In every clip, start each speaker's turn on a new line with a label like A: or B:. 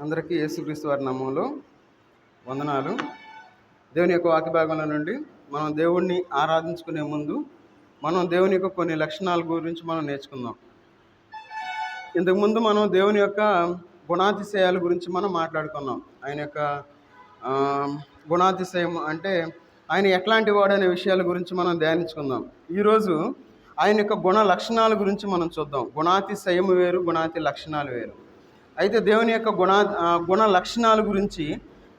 A: అందరికీ యేసుక్రీస్తు వారి నామములో వందనాలు. దేవుని యొక్క వాక్య భాగంలో నుండి మనం దేవుణ్ణి ఆరాధించుకునే ముందు మనం దేవుని యొక్క కొన్ని లక్షణాల గురించి మనం నేర్చుకుందాం. ఇంతకుముందు మనం దేవుని యొక్క గుణాతిశయాల గురించి మనం మాట్లాడుకున్నాం. ఆయన యొక్క గుణాతిశయం అంటే ఆయన ఎట్లాంటి వాడు అనే విషయాల గురించి మనం ధ్యానించుకుందాం. ఈరోజు ఆయన యొక్క గుణ లక్షణాల గురించి మనం చూద్దాం. గుణాతిశయము వేరు, గుణాతి లక్షణాలు వేరు. అయితే దేవుని యొక్క గుణ లక్షణాల గురించి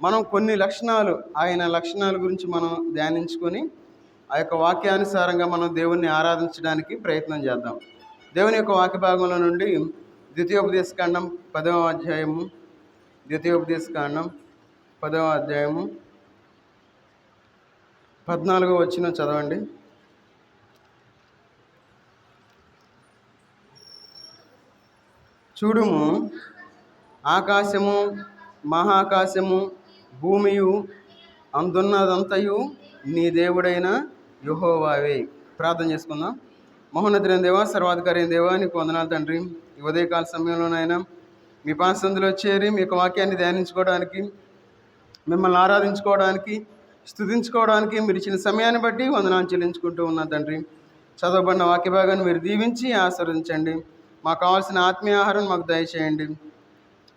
A: మనం కొన్ని లక్షణాలు, ఆయన లక్షణాల గురించి మనం ధ్యానించుకొని ఆ యొక్క వాక్యానుసారంగా మనం దేవుణ్ణి ఆరాధించడానికి ప్రయత్నం చేద్దాం. దేవుని యొక్క వాక్య భాగంలో నుండి ద్వితీయోపదేశకాండం 10వ అధ్యాయము, ద్వితీయోపదేశకాండం 10వ అధ్యాయము 14వ వచనం చదవండి. చూడుము, ఆకాశము మహాకాశము భూమియు అందున్నదంతయు నీ దేవుడైన యెహోవావే. ప్రార్థన చేసుకుందాం. మహోన్నతుడైన దేవా, సర్వాధికారి అయిన దేవా, నీకు వందనాలు తండ్రి. ఈ ఉదయకాల సమయంలోనైనా మీ పాసందులో చేరి మీ యొక్క వాక్యాన్ని ధ్యానించుకోవడానికి, మిమ్మల్ని ఆరాధించుకోవడానికి, స్తుతించుకోవడానికి మీరు ఇచ్చిన సమయాన్ని బట్టి వందనాలు చెల్లించుకుంటూ ఉన్నాం తండ్రి. చదవబడిన వాక్య భాగాన్ని మీరు దీవించి ఆశీర్వదించండి. మాకు కావాల్సిన ఆత్మీయ ఆహారం మాకు దయచేయండి.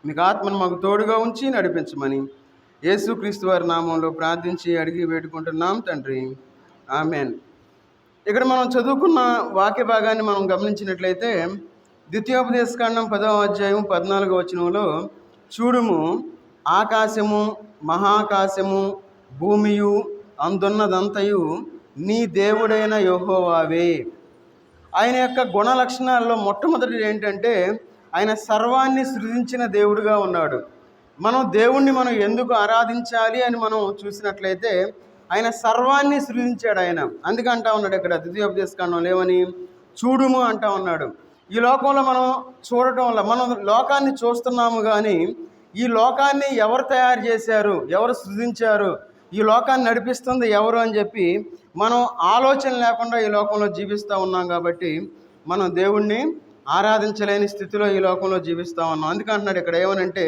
A: మీకు ఆత్మను మాకు తోడుగా ఉంచి నడిపించమని యేసుక్రీస్తు వారి నామంలో ప్రార్థించి అడిగి వేడుకుంటున్నాం తండ్రి, ఆమెన్. ఇక్కడ మనం చదువుకున్న వాక్య భాగాన్ని మనం గమనించినట్లయితే ద్వితీయోపదేశకాండం 10వ అధ్యాయం 14వ వచనంలో చూడుము, ఆకాశము మహాకాశము భూమియు అందున్నదంతయు నీ దేవుడైన యెహోవావే. ఆయన యొక్క గుణ లక్షణాల్లో మొట్టమొదటి ఏంటంటే ఆయన సర్వాన్ని సృజించిన దేవుడుగా ఉన్నాడు. మనం దేవుణ్ణి మనం ఎందుకు ఆరాధించాలి అని మనం చూసినట్లయితే ఆయన సర్వాన్ని సృజించాడు ఆయన. అందుకే అంటా ఉన్నాడు ఇక్కడ ద్వితీయోపదేశకాండంలో ఏమని, చూడుము అంటా ఉన్నాడు. ఈ లోకంలో మనం చూడటం వల్ల మనం లోకాన్ని చూస్తున్నాము, కానీ ఈ లోకాన్ని ఎవరు తయారు చేశారు, ఎవరు సృజించారు, ఈ లోకాన్ని నడిపిస్తుంది ఎవరు అని చెప్పి మనం ఆలోచన లేకుండా ఈ లోకంలో జీవిస్తూ ఉన్నాం. కాబట్టి మనం దేవుణ్ణి ఆరాధించలేని స్థితిలో ఈ లోకంలో జీవిస్తూ ఉన్నాం. అందుకంటున్నాడు ఇక్కడ ఏమనంటే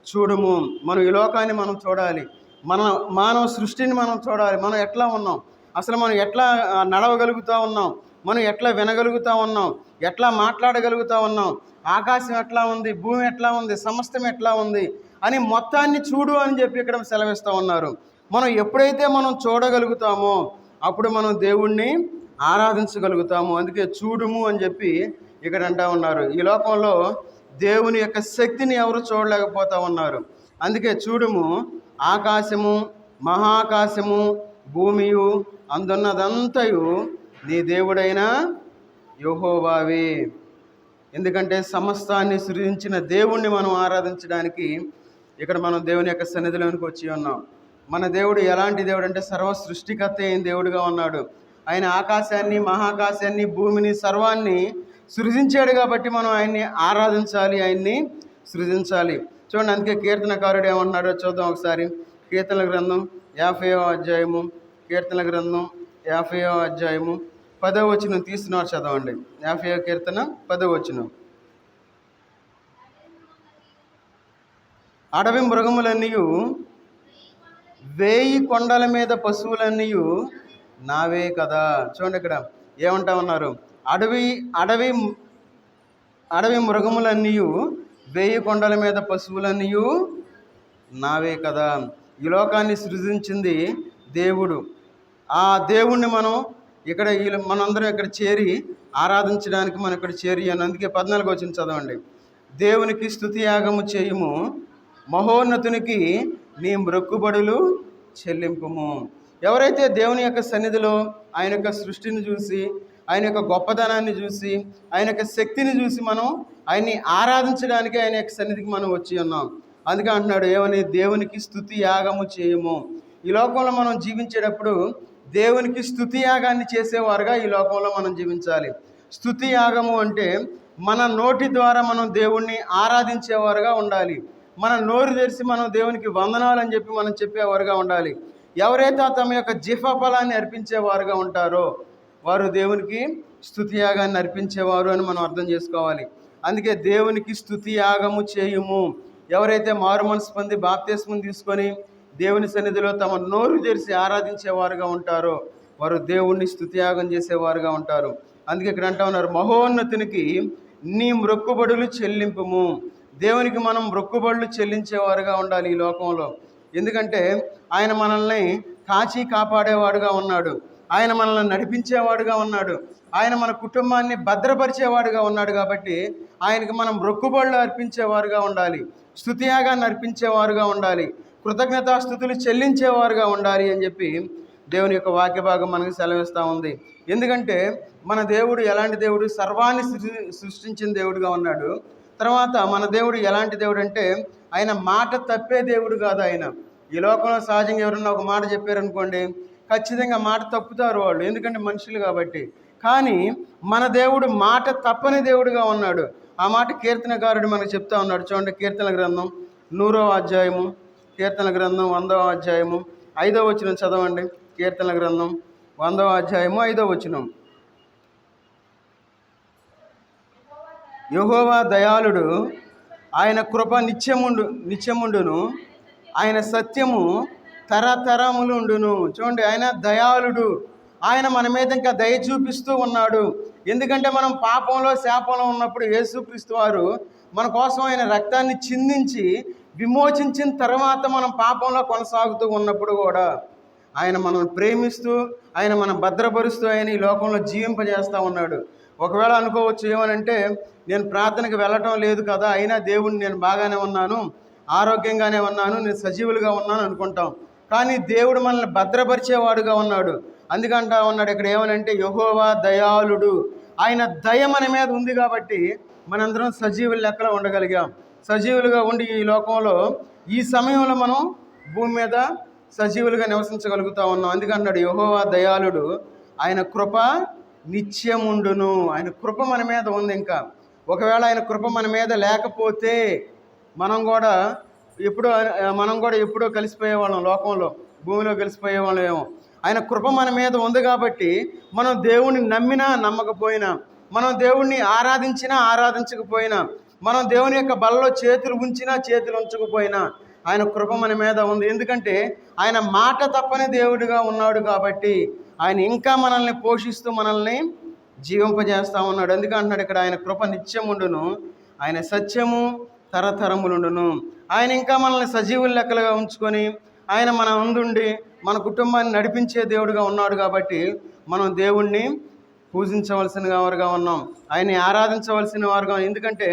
A: చూడుము, మనం ఈ లోకాన్ని మనం చూడాలి, మన మానవ సృష్టిని మనం చూడాలి. మనం ఎట్లా ఉన్నాం, అసలు మనం ఎట్లా నడవగలుగుతూ ఉన్నాం, మనం ఎట్లా వినగలుగుతూ ఉన్నాం, ఎట్లా మాట్లాడగలుగుతూ ఉన్నాం, ఆకాశం ఎట్లా ఉంది, భూమి ఎట్లా ఉంది, సమస్తం ఎట్లా ఉంది అని మొత్తాన్ని చూడు అని చెప్పి ఇక్కడ సెలవిస్తూ ఉన్నారు. మనం ఎప్పుడైతే మనం చూడగలుగుతామో అప్పుడు మనం దేవుణ్ణి ఆరాధించగలుగుతాము. అందుకే చూడుము అని చెప్పి ఇక్కడ అంటా ఉన్నారు. ఈ లోకంలో దేవుని యొక్క శక్తిని ఎవరు చూడలేకపోతూ ఉన్నారు. అందుకే చూడుము, ఆకాశము మహాకాశము భూమియు అందున్నదంతయు నీ దేవుడైన యెహోవావే. ఎందుకంటే సమస్తాన్ని సృజించిన దేవుణ్ణి మనం ఆరాధించడానికి ఇక్కడ మనం దేవుని యొక్క సన్నిధిలోనికి వచ్చి ఉన్నాం. మన దేవుడు ఎలాంటి దేవుడు అంటే సర్వ సృష్టికర్త అయిన దేవుడుగా ఉన్నాడు. ఆయన ఆకాశాన్ని మహాకాశాన్ని భూమిని సర్వాన్ని సృజించాడు. కాబట్టి మనం ఆయన్ని ఆరాధించాలి, ఆయన్ని సృజించాలి. చూడండి, అందుకే కీర్తనకారుడు ఏమంటున్నాడో చూద్దాం ఒకసారి. కీర్తనల గ్రంథం 50వ అధ్యాయము, కీర్తనల గ్రంథం 50వ అధ్యాయము 10వ వచనం తీస్తున్నారు, చదవండి. 50వ కీర్తన 10వ వచనం. అడవి మృగములన్నీయు 1000 కొండల మీద పశువులన్నీయు నావే కదా. చూడండి ఇక్కడ ఏమంటా ఉన్నారు, అడవి మృగములన్నీయు 1000 కొండల మీద పశువులన్నీయు నావే కదా. ఈ లోకాన్ని సృజించింది దేవుడు. ఆ దేవుణ్ణి మనం ఇక్కడ మనందరం ఇక్కడ చేరి ఆరాధించడానికి మనం ఇక్కడ చేరి అని. అందుకే 14వ వచనం చదవండి. దేవునికి స్తుతి యాగము చేయుము, మహోన్నతునికి నీ మ్రొక్కుబడులు చెల్లింపుము. ఎవరైతే దేవుని యొక్క సన్నిధిలో ఆయన యొక్క సృష్టిని చూసి, ఆయన యొక్క గొప్పదనాన్ని చూసి, ఆయన యొక్క శక్తిని చూసి మనం ఆయన్ని ఆరాధించడానికి ఆయన యొక్క సన్నిధికి మనం వచ్చి ఉన్నాం. అందుకే అంటున్నాడు ఏమని, దేవునికి స్తుతి యాగము చేయము. ఈ లోకంలో మనం జీవించేటప్పుడు దేవునికి స్తుతి యాగాన్ని చేసేవారుగా ఈ లోకంలో మనం జీవించాలి. స్తుతి యాగము అంటే మన నోటి ద్వారా మనం దేవుణ్ణి ఆరాధించేవారుగా ఉండాలి. మన నోరు తెరిచి మనం దేవునికి వందనాలు అని చెప్పి మనం చెప్పేవారుగా ఉండాలి. ఎవరైతే తమ యొక్క జిహ్వఫలాన్ని అర్పించేవారుగా ఉంటారో వారు దేవునికి స్తుతి యాగాన్ని అర్పించేవారు అని మనం అర్థం చేసుకోవాలి. అందుకే దేవునికి స్తుతి యాగము చేయుము, ఎవరైతే మారు మనసు పొంది బాప్తిస్మం తీసుకొని దేవుని సన్నిధిలో తమ నోరు తెరిచి ఆరాధించేవారుగా ఉంటారో వారు దేవుణ్ణి స్తుతియాగం చేసేవారుగా ఉంటారు. అందుకే ఇక్కడ అంటా ఉన్నారు, మహోన్నతునికి నీ మొక్కుబడులు చెల్లింపుము. దేవునికి మనం మొక్కుబడులు చెల్లించేవారుగా ఉండాలి ఈ లోకంలో. ఎందుకంటే ఆయన మనల్ని కాచి కాపాడేవాడుగా ఉన్నాడు, ఆయన మనల్ని నడిపించేవాడుగా ఉన్నాడు, ఆయన మన కుటుంబాన్ని భద్రపరిచేవాడుగా ఉన్నాడు. కాబట్టి ఆయనకి మనం మొక్కుబడులు అర్పించేవారుగా ఉండాలి, స్తుతియాగాన్ని అర్పించేవారుగా ఉండాలి, కృతజ్ఞతాస్తుతులు చెల్లించేవారుగా ఉండాలి అని చెప్పి దేవుని యొక్క వాక్య భాగం మనకు సెలవిస్తూ ఉంది. ఎందుకంటే మన దేవుడు ఎలాంటి దేవుడు? సర్వాన్ని సృష్టించిన దేవుడుగా ఉన్నాడు. తర్వాత మన దేవుడు ఎలాంటి దేవుడు అంటే ఆయన మాట తప్పే దేవుడు కాదు. ఆయన ఈ లోకంలో సహజంగా ఎవరన్నా ఒక మాట చెప్పారనుకోండి, ఖచ్చితంగా మాట తప్పుతారు వాళ్ళు, ఎందుకంటే మనుషులు కాబట్టి. కానీ మన దేవుడు మాట తప్పని దేవుడుగా ఉన్నాడు. ఆ మాట కీర్తనకారుడు మనకు చెప్తా ఉన్నాడు. చూడండి, కీర్తన గ్రంథం 100వ అధ్యాయము, కీర్తన గ్రంథం 100వ అధ్యాయము 5వ వచనం చదవండి. కీర్తన గ్రంథం 100వ అధ్యాయము 5వ వచనం. యెహోవా దయాళుడు, ఆయన కృప నిత్యముండును, ఆయన సత్యము తరతరములుండును. చూడండి, ఆయన దయాళుడు, ఆయన మన మీద ఇంకా దయ చూపిస్తూ ఉన్నాడు. ఎందుకంటే మనం పాపంలో శాపంలో ఉన్నప్పుడు యేసుక్రీస్తు వారు మన కోసం ఆయన రక్తాన్ని చిందించి విమోచించిన తర్వాత మనం పాపంలో కొనసాగుతూ ఉన్నప్పుడు కూడా ఆయన మనల్ని ప్రేమిస్తూ, ఆయన మనం భద్రపరుస్తూ ఆయన ఈ లోకంలో జీవింపజేస్తూ ఉన్నాడు. ఒకవేళ అనుకోవచ్చు ఏమనంటే, నేను ప్రార్థనకు వెళ్ళటం లేదు కదా, అయినా దేవుడిని నేను బాగానే ఉన్నాను, ఆరోగ్యంగానే ఉన్నాను, నేను సజీవులుగా ఉన్నాను అనుకుంటాం. కానీ దేవుడు మనల్ని భద్రపరిచేవాడుగా ఉన్నాడు. అందుకంటా ఉన్నాడు ఇక్కడ ఏమనంటే, యెహోవా దయాళుడు, ఆయన దయ మన మీద ఉంది కాబట్టి మనందరం సజీవుల లెక్కలో ఉండగలిగాం. సజీవులుగా ఉండి ఈ లోకంలో ఈ సమయంలో మనం భూమి మీద సజీవులుగా నివసించగలుగుతూ ఉన్నాం. అందుకంటాడు యెహోవా దయాళుడు, ఆయన కృప నిత్యముండును. ఆయన కృప మన మీద ఉంది. ఇంకా ఒకవేళ ఆయన కృప మన మీద లేకపోతే మనం కూడా ఎప్పుడో కలిసిపోయేవాళ్ళం, లోకంలో భూమిలో కలిసిపోయేవాళ్ళం ఏమో. ఆయన కృప మన మీద ఉంది కాబట్టి మనం దేవుణ్ణి నమ్మినా నమ్మకపోయినా, మనం దేవుణ్ణి ఆరాధించినా ఆరాధించకపోయినా, మనం దేవుని యొక్క బలలో చేతులు ఉంచినా చేతులు ఉంచకపోయినా ఆయన కృప మన మీద ఉంది. ఎందుకంటే ఆయన మాట తప్పని దేవుడిగా ఉన్నాడు కాబట్టి ఆయన ఇంకా మనల్ని పోషిస్తూ మనల్ని జీవింపజేస్తూ ఉన్నాడు. అందుకే అంటున్నాడు ఇక్కడ, ఆయన కృప నిత్యముండును, ఆయన సత్యము తరతరములుండును. ఆయన ఇంకా మనల్ని సజీవుల లెక్కలుగా ఉంచుకొని ఆయన మన ముందుండి మన కుటుంబాన్ని నడిపించే దేవుడిగా ఉన్నాడు. కాబట్టి మనం దేవుణ్ణి పూజించవలసిన వారుగా ఉన్నాం, ఆయన్ని ఆరాధించవలసిన వారుగా. ఎందుకంటే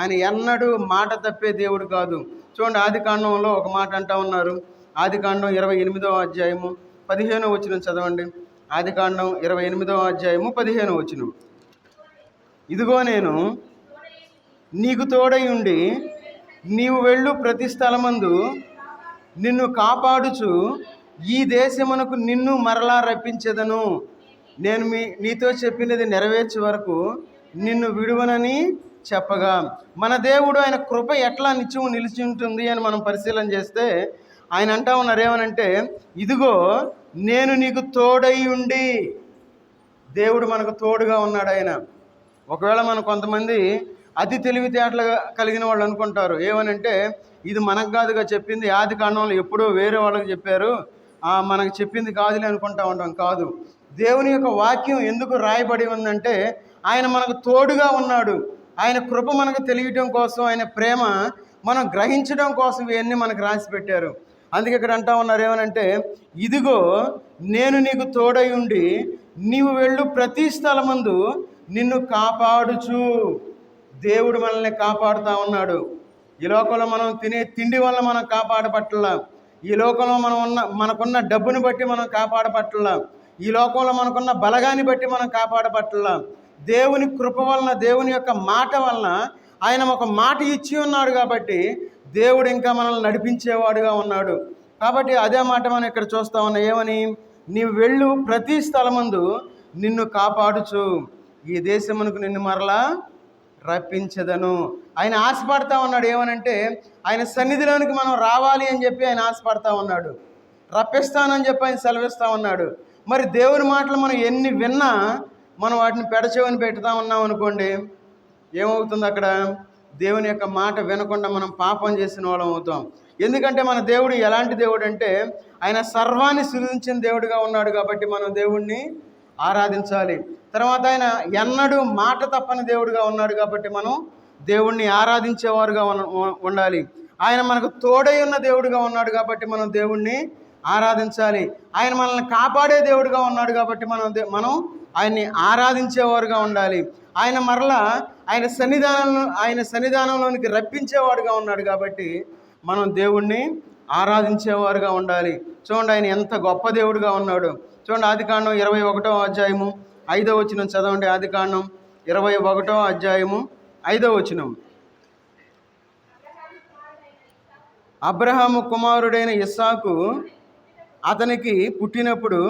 A: ఆయన ఎన్నడూ మాట తప్పే దేవుడు కాదు. చూడండి, ఆదికాండంలో ఒక మాట అంటా ఉన్నారు. ఆదికాండం 28వ అధ్యాయము 15వ వచనం చదవండి. ఆదికాండం 28వ అధ్యాయము 15వ వచనం. ఇదిగో నేను నీకు తోడై ఉండి నీవు వెళ్ళు ప్రతి స్థలమందు నిన్ను కాపాడుచు ఈ దేశమునకు నిన్ను మరలా రప్పించెదను. నేను నీతో చెప్పినది నెరవేర్చే వరకు నిన్ను విడువనని చెప్పగా, మన దేవుడు ఆయన కృప ఎట్లా నిత్యము నిలిచి ఉంటుంది అని మనం పరిశీలన చేస్తే ఆయన అంటా ఉన్నారు ఏమనంటే, ఇదిగో నేను నీకు తోడై ఉండి. దేవుడు మనకు తోడుగా ఉన్నాడు. ఆయన ఒకవేళ మనం కొంతమంది అతి తెలివితేటలుగా కలిగిన వాళ్ళు అనుకుంటారు ఏమనంటే, ఇది మనకు కాదుగా చెప్పింది, ఆది కాండంలో ఎప్పుడో వేరే వాళ్ళకి చెప్పారు, మనకు చెప్పింది కాదులే అనుకుంటా ఉంటాం. కాదు, దేవుని యొక్క వాక్యం ఎందుకు రాయబడి ఉందంటే ఆయన మనకు తోడుగా ఉన్నాడు. ఆయన కృప మనకు తెలియటం కోసం, ఆయన ప్రేమ మనం గ్రహించడం కోసం ఇవన్నీ మనకు రాసి పెట్టారు. అందుకే ఇక్కడ అంటా ఉన్నారు ఏమనంటే, ఇదిగో నేను నీకు తోడై ఉండి నీవు వెళ్ళు ప్రతి స్థలమందు నిన్ను కాపాడుచు. దేవుడు మనల్ని కాపాడుతూ ఉన్నాడు. ఈ లోకంలో మనం తినే తిండి వల్ల మనం కాపాడబట్టలా, ఈ లోకంలో మనకున్న డబ్బుని బట్టి మనం కాపాడబట్టలా, ఈ లోకంలో మనకున్న బలగాన్ని బట్టి మనం కాపాడబట్టలా. దేవుని కృప వలన, దేవుని యొక్క మాట వలన ఆయన ఒక మాట ఇచ్చి ఉన్నాడు కాబట్టి దేవుడు ఇంకా మనల్ని నడిపించేవాడుగా ఉన్నాడు. కాబట్టి అదే మాట మనం ఇక్కడ చూస్తా ఉన్నాం. ఏమని? నీవు వెళ్ళు ప్రతి స్థలమందు నిన్ను కాపాడుచు ఈ దేశమునకు నిన్ను మరలా రప్పించదను. ఆయన ఆశపడతా ఉన్నాడు. ఏమనంటే ఆయన సన్నిధిలోనికి మనం రావాలి అని చెప్పి ఆయన ఆశపడతా ఉన్నాడు. రప్పిస్తానని చెప్పి ఆయన సెలవిస్తూ ఉన్నాడు. మరి దేవుని మాటలు మనం ఎన్ని విన్నా మనం వాటిని పెడచెవిని పెడతా ఉన్నాం అనుకోండి, ఏమవుతుంది? అక్కడ దేవుని యొక్క మాట వినకుండా మనం పాపం చేసిన వాళ్ళం అవుతాం. ఎందుకంటే మన దేవుడు ఎలాంటి దేవుడు అంటే ఆయన సర్వాన్ని సృజించిన దేవుడిగా ఉన్నాడు కాబట్టి మనం దేవుణ్ణి ఆరాధించాలి. తర్వాత ఆయన ఎన్నడూ మాట తప్పని దేవుడిగా ఉన్నాడు కాబట్టి మనం దేవుణ్ణి ఆరాధించేవారుగా ఉండాలి. ఆయన మనకు తోడై ఉన్న దేవుడిగా ఉన్నాడు కాబట్టి మనం దేవుణ్ణి ఆరాధించాలి. ఆయన మనల్ని కాపాడే దేవుడిగా ఉన్నాడు కాబట్టి మనం ఆయన్ని ఆరాధించేవారుగా ఉండాలి. ఆయన మరలా ఆయన సన్నిధానంలోనికి రప్పించేవాడుగా ఉన్నాడు కాబట్టి మనం దేవుణ్ణి ఆరాధించేవారుగా ఉండాలి. చూడండి ఆయన ఎంత గొప్ప దేవుడిగా ఉన్నాడు. చూడండి ఆదికాండం 21వ అధ్యాయము 5వ వచనం చదవండి. ఆదికాండం 21వ అధ్యాయము 5వ వచనం. అబ్రహాము కుమారుడైన ఇస్సాకు అతనికి పుట్టినప్పుడు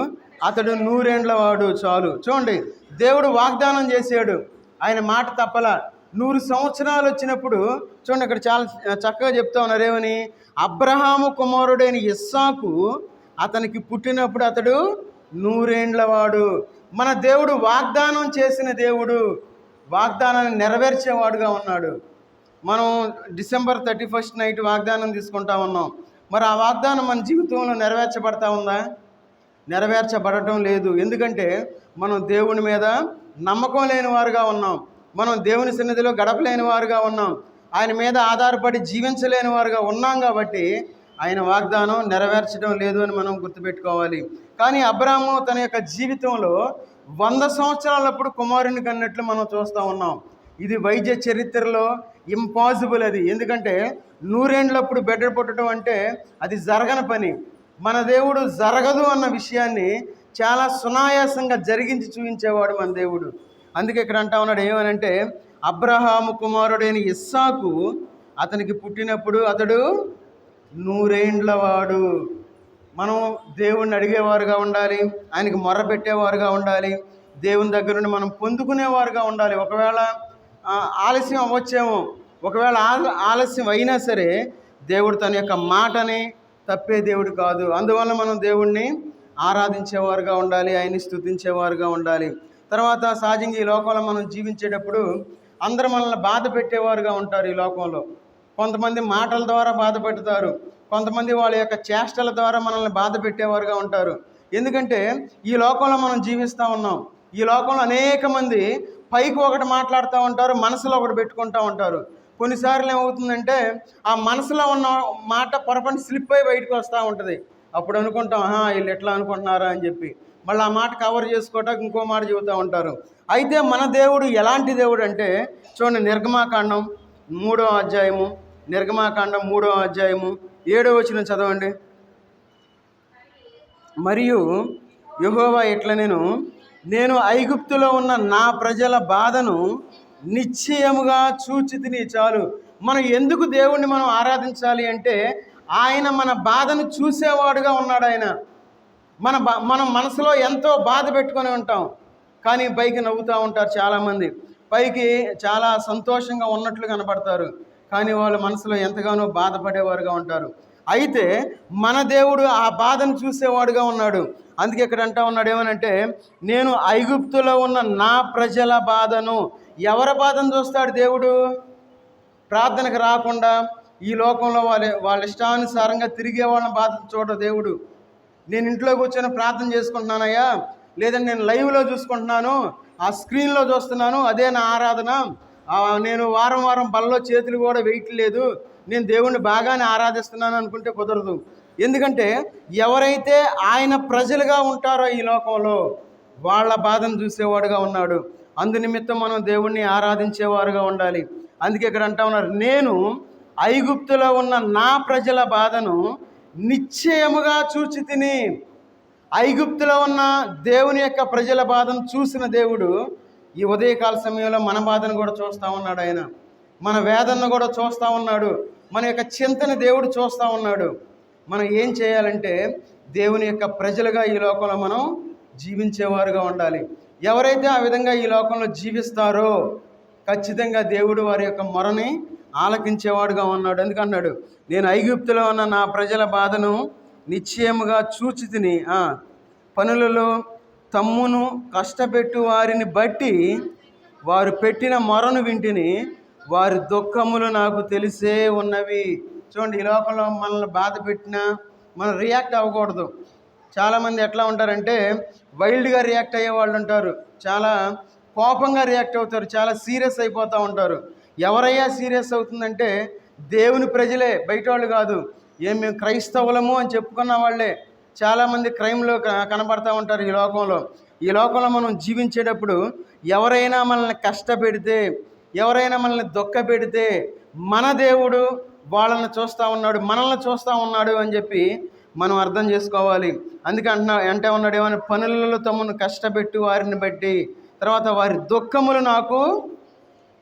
A: అతడు 100 ఏండ్ల వాడు చాలు. చూడండి దేవుడు వాగ్దానం చేశాడు, ఆయన మాట తప్పల. 100 సంవత్సరాలు వచ్చినప్పుడు చూడండి ఇక్కడ చాలా చక్కగా చెప్తా ఉన్నారు ఏమని, అబ్రహాము కుమారుడైన ఇస్సాకు అతనికి పుట్టినప్పుడు అతడు 100 ఏండ్ల వాడు. మన దేవుడు వాగ్దానం చేసిన దేవుడు, వాగ్దానాన్ని నెరవేర్చేవాడుగా ఉన్నాడు. మనం December 31st నైట్ వాగ్దానం తీసుకుంటా ఉన్నాం. మరి ఆ వాగ్దానం మన జీవితంలో నెరవేర్చబడతా ఉందా? నెరవేర్చబడటం లేదు. ఎందుకంటే మనం దేవుని మీద నమ్మకం లేని వారుగా ఉన్నాం. మనం దేవుని సన్నిధిలో గడపలేని వారుగా ఉన్నాం. ఆయన మీద ఆధారపడి జీవించలేని వారుగా ఉన్నాం కాబట్టి ఆయన వాగ్దానం నెరవేర్చడం లేదు అని మనం గుర్తుపెట్టుకోవాలి. కానీ అబ్రాహాము తన యొక్క జీవితంలో 100 సంవత్సరాలప్పుడు కుమారుని కన్నట్లు మనం చూస్తూ ఉన్నాం. ఇది వైద్య చరిత్రలో ఇంపాసిబుల్ అది. ఎందుకంటే 100 ఏండ్లప్పుడు బిడ్డ పుట్టడం అంటే అది జరగని పని. మన దేవుడు జరగదు అన్న విషయాన్ని చాలా సునాయాసంగా జరిగించి చూపించేవాడు మన దేవుడు. అందుకే ఇక్కడ అంటా ఉన్నాడు ఏమనంటే, అబ్రహాము కుమారుడైన ఇస్సాకు అతనికి పుట్టినప్పుడు అతడు 100 ఏండ్ల వాడు. మనం దేవుణ్ణి అడిగేవారుగా ఉండాలి, ఆయనకి మొర్ర పెట్టేవారుగా ఉండాలి, దేవుని దగ్గర నుండి మనం పొందుకునేవారుగా ఉండాలి. ఒకవేళ ఆలస్యం అవ్వచ్చేమో, ఒకవేళ ఆలస్యం అయినా సరే దేవుడు తన యొక్క మాటని తప్పే దేవుడు కాదు. అందువల్ల మనం దేవుణ్ణి ఆరాధించేవారుగా ఉండాలి, ఆయన్ని స్తుతించేవారుగా ఉండాలి. తర్వాత సహజంగా ఈ లోకంలో మనం జీవించేటప్పుడు అందరూ మనల్ని బాధ పెట్టేవారుగా ఉంటారు. ఈ లోకంలో కొంతమంది మాటల ద్వారా బాధ పెడతారు, కొంతమంది వాళ్ళ యొక్క చేష్టల ద్వారా మనల్ని బాధ పెట్టేవారుగా ఉంటారు. ఎందుకంటే ఈ లోకంలో మనం జీవిస్తూ ఉన్నాం. ఈ లోకంలో అనేక మంది పైకి ఒకటి మాట్లాడుతూ ఉంటారు, మనసులో ఒకటి పెట్టుకుంటూ ఉంటారు. కొన్నిసార్లు ఏమవుతుందంటే ఆ మనసులో ఉన్న మాట పొరపాటు స్లిప్ అయి బయటకు వస్తూ ఉంటుంది. అప్పుడు అనుకుంటాం వీళ్ళు ఎట్లా అనుకుంటున్నారా అని చెప్పి మళ్ళీ ఆ మాట కవర్ చేసుకోవటానికి ఇంకో మాట చెబుతూ ఉంటారు. అయితే మన దేవుడు ఎలాంటి దేవుడు అంటే చూడండి, నిర్గమాకాండం 3వ అధ్యాయము 7వ వచనం చదవండి. మరియు యెహోవా ఇట్లనెను, నేను ఐగుప్తులో ఉన్న నా ప్రజల బాధను నిశ్చయముగా చూచితిని. చాలు. మనం ఎందుకు దేవుణ్ణి మనం ఆరాధించాలి అంటే ఆయన మన బాధను చూసేవాడుగా ఉన్నాడు. ఆయన మనం మనసులో ఎంతో బాధ పెట్టుకొని ఉంటాం, కానీ పైకి నవ్వుతూ ఉంటారు చాలామంది. పైకి చాలా సంతోషంగా ఉన్నట్లు కనపడతారు, కానీ వాళ్ళ మనసులో ఎంతగానో బాధపడేవారుగా ఉంటారు. అయితే మన దేవుడు ఆ బాధను చూసేవాడుగా ఉన్నాడు. అందుకే ఇక్కడ అంటా ఉన్నాడు ఏమనంటే, నేను ఐగుప్తులో ఉన్న నా ప్రజల బాధను. ఎవరి బాధను చూస్తాడు దేవుడు? ప్రార్థనకు రాకుండా ఈ లోకంలో వాళ్ళ ఇష్టానుసారంగా తిరిగే వాళ్ళని బాధ చూడడు దేవుడు. నేను ఇంట్లో కూర్చొని ప్రార్థన చేసుకుంటున్నానయ్యా, లేదంటే నేను లైవ్లో చూసుకుంటున్నాను, ఆ స్క్రీన్లో చూస్తున్నాను, అదే నా ఆరాధన, నేను వారం వారం బల్లో చేతులు కూడా వేయట్లేదు, నేను దేవుణ్ణి బాగానే ఆరాధిస్తున్నాను అనుకుంటే కుదరదు. ఎందుకంటే ఎవరైతే ఆయన ప్రజలుగా ఉంటారో ఈ లోకంలో వాళ్ళ బాధను చూసేవాడుగా ఉన్నాడు. అందునిమిత్తం మనం దేవుణ్ణి ఆరాధించేవారుగా ఉండాలి. అందుకే ఇక్కడ అంటా ఉన్నారు, నేను ఐగుప్తులో ఉన్న నా ప్రజల బాధను నిశ్చయముగా చూచితిని. ఐగుప్తులో ఉన్న దేవుని యొక్క ప్రజల బాధను చూసిన దేవుడు ఈ ఉదయకాల సమయంలో మన బాధను కూడా చూస్తూ ఉన్నాడు. ఆయన మన వేదనను కూడా చూస్తూ ఉన్నాడు, మన యొక్క చింతని దేవుడు చూస్తూ ఉన్నాడు. మనం ఏం చేయాలంటే దేవుని యొక్క ప్రజలుగా ఈ లోకంలో మనం జీవించేవారుగా ఉండాలి. ఎవరైతే ఆ విధంగా ఈ లోకంలో జీవిస్తారో ఖచ్చితంగా దేవుడు వారి యొక్క మొరని ఆలకించేవాడుగా ఉన్నాడు. ఎందుకన్నాడు, నేను ఐగుప్తులో ఉన్న నా ప్రజల బాధను నిశ్చయముగా చూచితిని. పనులలో తమ్మును కష్టపెట్టు వారిని బట్టి వారు పెట్టిన మొరను వింటిని, వారి దుఃఖములు నాకు తెలిసే ఉన్నవి. చూడండి, ఈ లోకంలో మనల్ని బాధ పెట్టినా మనం రియాక్ట్ అవ్వకూడదు. చాలామంది ఎట్లా ఉంటారంటే వైల్డ్గా రియాక్ట్ అయ్యే వాళ్ళు ఉంటారు, చాలా కోపంగా రియాక్ట్ అవుతారు, చాలా సీరియస్ అయిపోతూ ఉంటారు. ఎవరయ్యా సీరియస్ అవుతుందంటే దేవుని ప్రజలే, బయట వాళ్ళు కాదు. మేము క్రైస్తవులము అని చెప్పుకున్న వాళ్ళే చాలామంది క్రైమ్లో కనబడతా ఉంటారు. ఈ లోకంలో మనం జీవించేటప్పుడు ఎవరైనా మనల్ని కష్టపెడితే, ఎవరైనా మనల్ని దుఃఖపెడితే మన దేవుడు వాళ్ళని చూస్తూ ఉన్నాడు, మనల్ని చూస్తూ ఉన్నాడు అని చెప్పి మనం అర్థం చేసుకోవాలి. అందుకే అంటే ఉన్నాడు ఏమైనా పనులలో తమను కష్టపెట్టు వారిని బట్టి, తర్వాత వారి దుఃఖములు నాకు